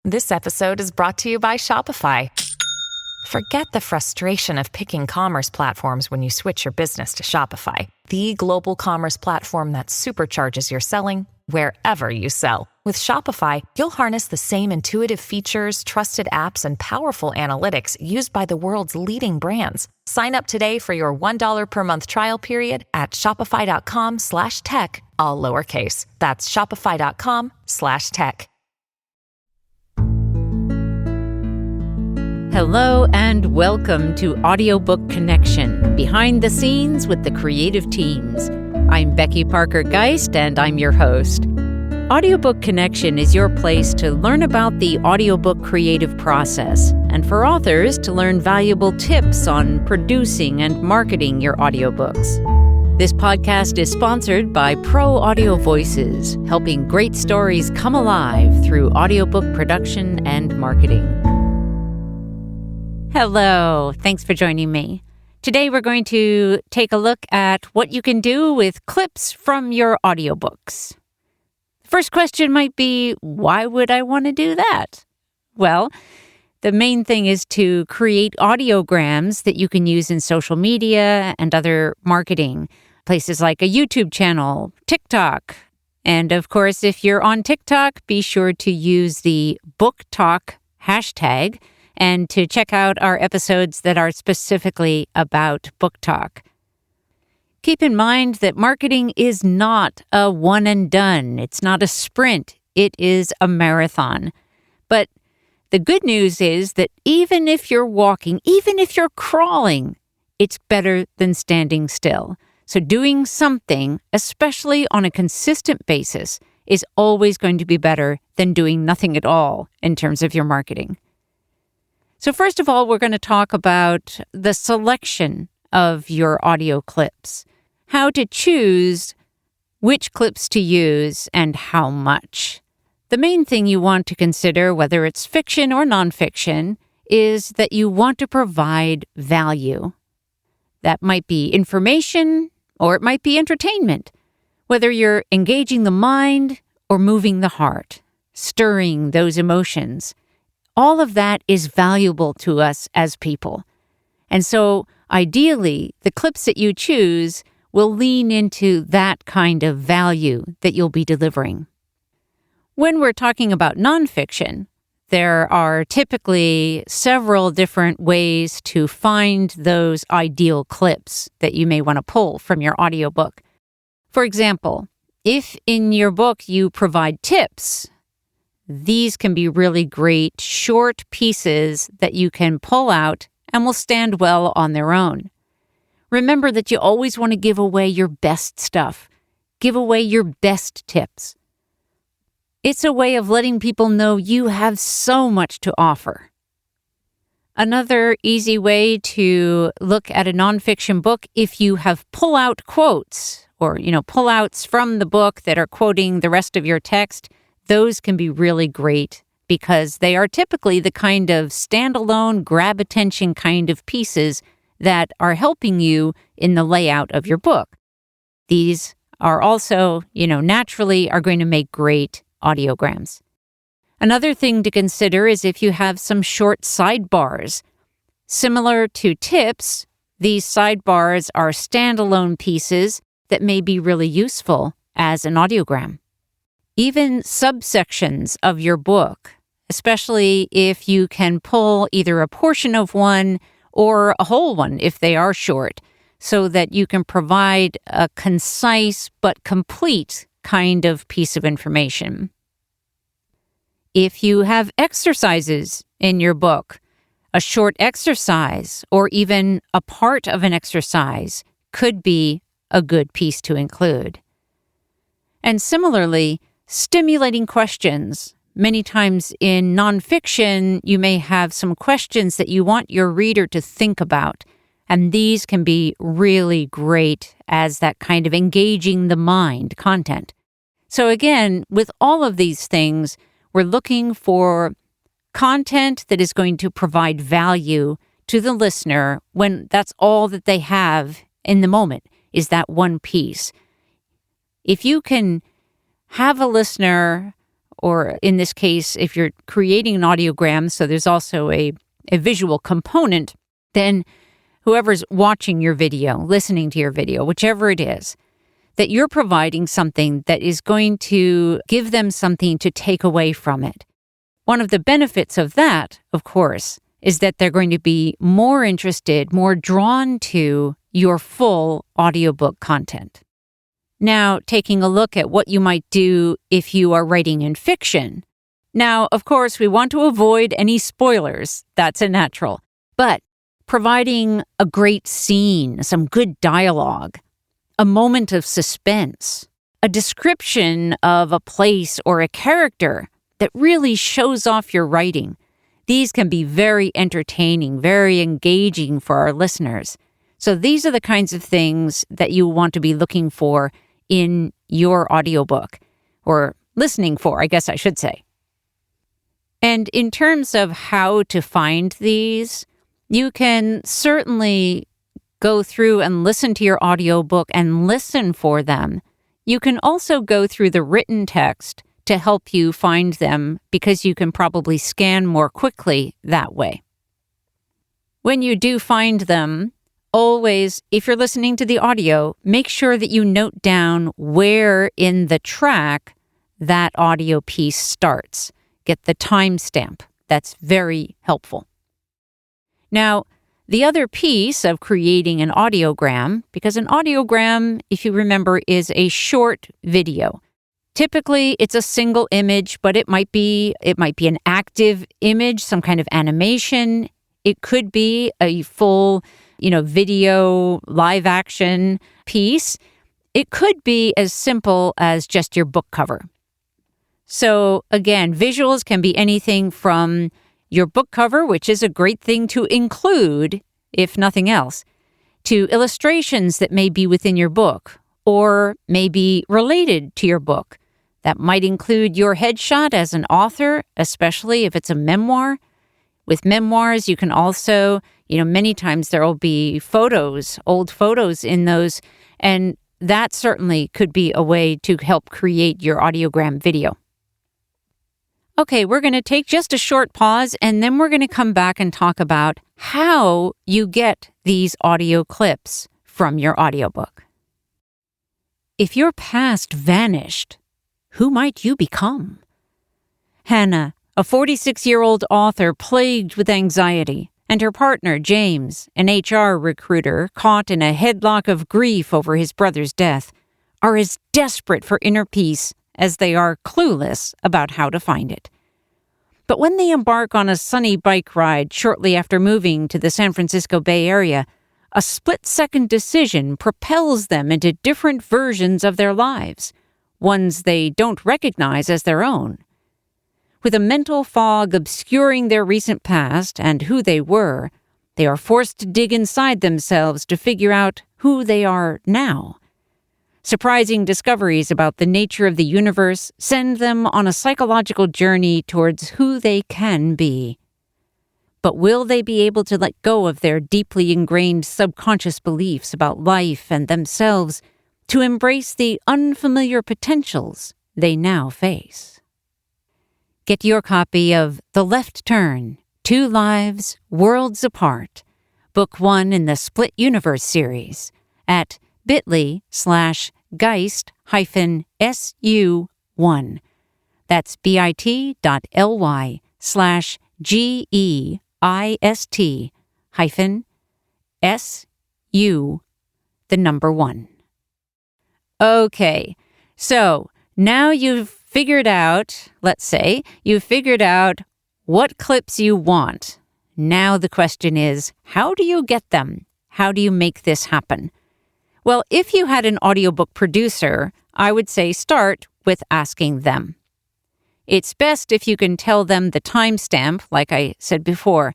This episode is brought to you by Shopify. Forget the frustration of picking commerce platforms when you switch your business to Shopify, the global commerce platform that supercharges your selling wherever you sell. With Shopify, you'll harness the same intuitive features, trusted apps, and powerful analytics used by the world's leading brands. Sign up today for your $1 per month trial period at shopify.com/tech, all lowercase. That's shopify.com/tech. Hello and welcome to Audiobook Connection, behind the scenes with the creative teams. I'm Becky Parker Geist and I'm your host. Audiobook Connection is your place to learn about the audiobook creative process and for authors to learn valuable tips on producing and marketing your audiobooks. This podcast is sponsored by Pro Audio Voices, helping great stories come alive through audiobook production and marketing. Hello, thanks for joining me. Today we're going to take a look at what you can do with clips from your audiobooks. First question might be, why would I want to do that? Well, the main thing is to create audiograms that you can use in social media and other marketing, places like a YouTube channel, TikTok. And of course, if you're on TikTok, be sure to use the BookTok hashtag and to check out our episodes that are specifically about book talk. Keep in mind that marketing is not a one and done. It's not a sprint. It is a marathon. But the good news is that even if you're walking, even if you're crawling, it's better than standing still. So doing something, especially on a consistent basis, is always going to be better than doing nothing at all in terms of your marketing. So first of all, we're going to talk about the selection of your audio clips, how to choose which clips to use and how much. The main thing you want to consider, whether it's fiction or nonfiction, is that you want to provide value. That might be information or it might be entertainment, whether you're engaging the mind or moving the heart, stirring those emotions. All of that is valuable to us as people. And so, ideally, the clips that you choose will lean into that kind of value that you'll be delivering. When we're talking about nonfiction, there are typically several different ways to find those ideal clips that you may want to pull from your audiobook. For example, if in your book you provide tips, these can be really great short pieces that you can pull out and will stand well on their own. Remember that you always want to give away your best stuff. Give away your best tips. It's a way of letting people know you have so much to offer. Another easy way to look at a nonfiction book, if you have pull-out quotes or, pull-outs from the book that are quoting the rest of your text, those can be really great because they are typically the kind of standalone, grab attention kind of pieces that are helping you in the layout of your book. These are also, naturally are going to make great audiograms. Another thing to consider is if you have some short sidebars. Similar to tips, these sidebars are standalone pieces that may be really useful as an audiogram. Even subsections of your book, especially if you can pull either a portion of one or a whole one if they are short, so that you can provide a concise but complete kind of piece of information. If you have exercises in your book, a short exercise or even a part of an exercise could be a good piece to include. And similarly, stimulating questions. Many times in nonfiction, you may have some questions that you want your reader to think about, and these can be really great as that kind of engaging the mind content. So again, with all of these things, we're looking for content that is going to provide value to the listener when that's all that they have in the moment, is that one piece. If you can have a listener or in this case, if you're creating an audiogram, so there's also a visual component, then whoever's watching your video, listening to your video, whichever it is, that you're providing something that is going to give them something to take away from it. One of the benefits of that, of course, is that they're going to be more interested, more drawn to your full audiobook content. Now, taking a look at what you might do if you are writing in fiction. Now, of course, we want to avoid any spoilers. That's a natural. But providing a great scene, some good dialogue, a moment of suspense, a description of a place or a character that really shows off your writing. These can be very entertaining, very engaging for our listeners. So these are the kinds of things that you want to be looking for in your audiobook, or listening for, I guess I should say. And in terms of how to find these, you can certainly go through and listen to your audiobook and listen for them. You can also go through the written text to help you find them, because you can probably scan more quickly that way. When you do find them, always, if you're listening to the audio, make sure that you note down where in the track that audio piece starts. Get the timestamp. That's very helpful. Now, the other piece of creating an audiogram, because an audiogram, if you remember, is a short video. Typically, it's a single image, but it might be an active image, some kind of animation. It could be a full, video live action piece. It could be as simple as just your book cover. So again, visuals can be anything from your book cover, which is a great thing to include, if nothing else, to illustrations that may be within your book or may be related to your book. That might include your headshot as an author, especially if it's a memoir. With memoirs, you can also, many times there will be photos, old photos in those, and that certainly could be a way to help create your audiogram video. Okay, we're going to take just a short pause, and then we're going to come back and talk about how you get these audio clips from your audiobook. If your past vanished, who might you become? Hannah, a 46-year-old author plagued with anxiety, and her partner, James, an HR recruiter caught in a headlock of grief over his brother's death, are as desperate for inner peace as they are clueless about how to find it. But when they embark on a sunny bike ride shortly after moving to the San Francisco Bay Area, a split-second decision propels them into different versions of their lives, ones they don't recognize as their own. With a mental fog obscuring their recent past and who they were, they are forced to dig inside themselves to figure out who they are now. Surprising discoveries about the nature of the universe send them on a psychological journey towards who they can be. But will they be able to let go of their deeply ingrained subconscious beliefs about life and themselves to embrace the unfamiliar potentials they now face? Get your copy of The Left Turn, 2 Lives, Worlds Apart, Book 1 in the Split Universe series at bit.ly/Geist-SU1. That's bit.ly/GEIST-SU, the number 1. Okay, so now you've figured out, what clips you want. Now the question is, how do you get them? How do you make this happen? Well, if you had an audiobook producer, I would say start with asking them. It's best if you can tell them the timestamp, like I said before.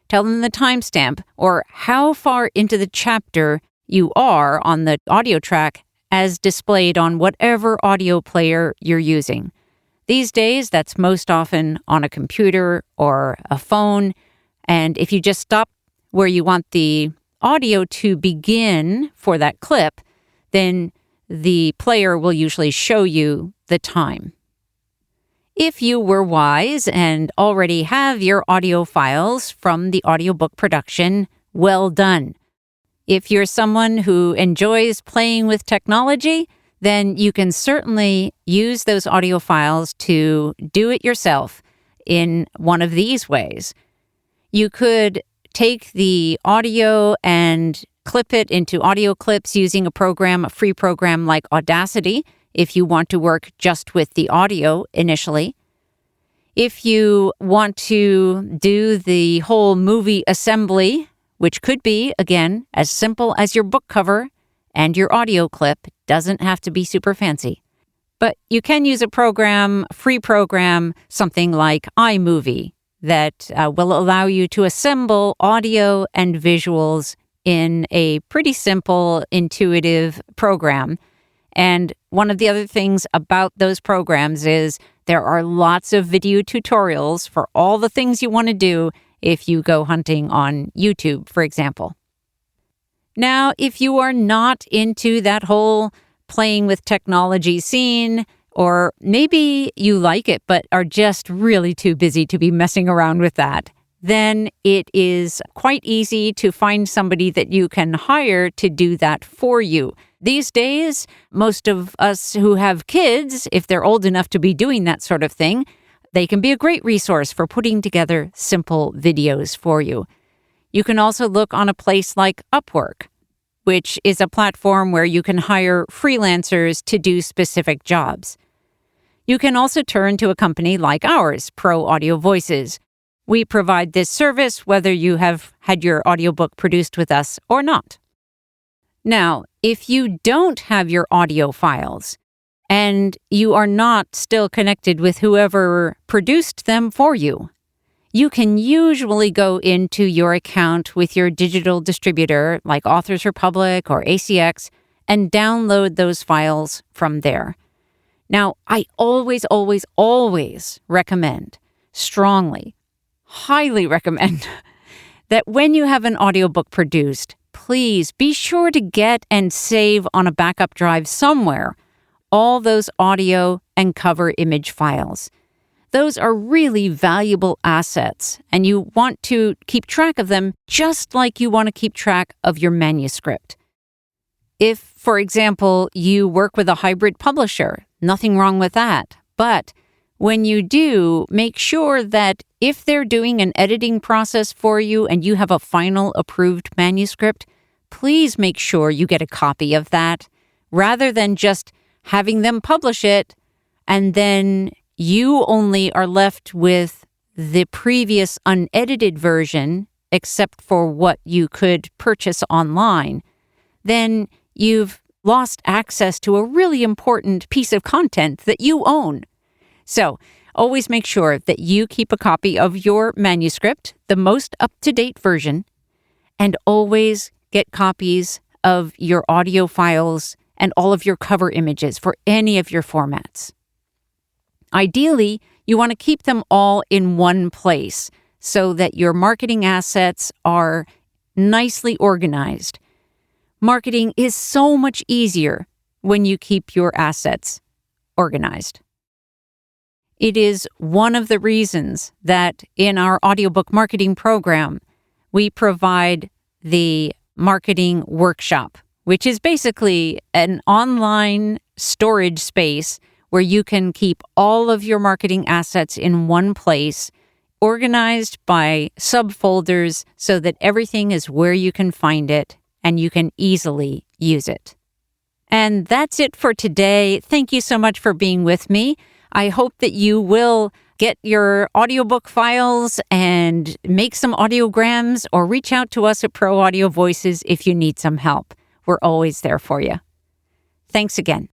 Tell them the timestamp or how far into the chapter you are on the audio track as displayed on whatever audio player you're using. These days, that's most often on a computer or a phone. And if you just stop where you want the audio to begin for that clip, then the player will usually show you the time. If you were wise and already have your audio files from the audiobook production, well done. If you're someone who enjoys playing with technology, then you can certainly use those audio files to do it yourself in one of these ways. You could take the audio and clip it into audio clips using a free program like Audacity, if you want to work just with the audio initially. If you want to do the whole movie assembly, which could be, again, as simple as your book cover and your audio clip, doesn't have to be super fancy. But you can use a free program, something like iMovie, that will allow you to assemble audio and visuals in a pretty simple, intuitive program. And one of the other things about those programs is there are lots of video tutorials for all the things you want to do if you go hunting on YouTube, for example. Now, if you are not into that whole playing with technology scene, or maybe you like it but are just really too busy to be messing around with that, then it is quite easy to find somebody that you can hire to do that for you. These days, most of us who have kids, if they're old enough to be doing that sort of thing, they can be a great resource for putting together simple videos for you. You can also look on a place like Upwork, which is a platform where you can hire freelancers to do specific jobs. You can also turn to a company like ours, Pro Audio Voices. We provide this service whether you have had your audiobook produced with us or not. Now, if you don't have your audio files and you are not still connected with whoever produced them for you, you can usually go into your account with your digital distributor like Authors Republic or ACX and download those files from there. Now, I always recommend, strongly, highly recommend, that when you have an audiobook produced, please be sure to get and save on a backup drive somewhere all those audio and cover image files. Those are really valuable assets, and you want to keep track of them just like you want to keep track of your manuscript. If, for example, you work with a hybrid publisher, nothing wrong with that. But when you do, make sure that if they're doing an editing process for you and you have a final approved manuscript, please make sure you get a copy of that rather than just having them publish it and then you only are left with the previous unedited version, except for what you could purchase online. Then you've lost access to a really important piece of content that you own. So always make sure that you keep a copy of your manuscript, the most up-to-date version, and always get copies of your audio files and all of your cover images for any of your formats. Ideally, you want to keep them all in one place so that your marketing assets are nicely organized. Marketing is so much easier when you keep your assets organized. It is one of the reasons that in our audiobook marketing program, we provide the marketing workshop, which is basically an online storage space where you can keep all of your marketing assets in one place, organized by subfolders so that everything is where you can find it and you can easily use it. And that's it for today. Thank you so much for being with me. I hope that you will get your audiobook files and make some audiograms or reach out to us at Pro Audio Voices if you need some help. We're always there for you. Thanks again.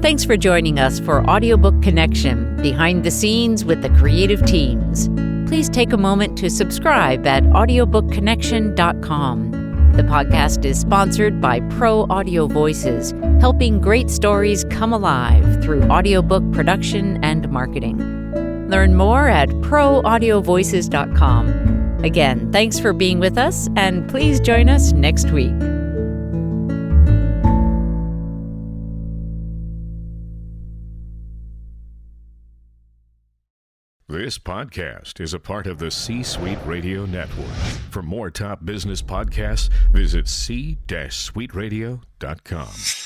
Thanks for joining us for Audiobook Connection, behind the scenes with the creative teams. Please take a moment to subscribe at audiobookconnection.com. The podcast is sponsored by Pro Audio Voices, helping great stories come alive through audiobook production and marketing. Learn more at proaudiovoices.com. Again, thanks for being with us, and please join us next week. This podcast is a part of the C-Suite Radio Network. For more top business podcasts, visit c-suiteradio.com.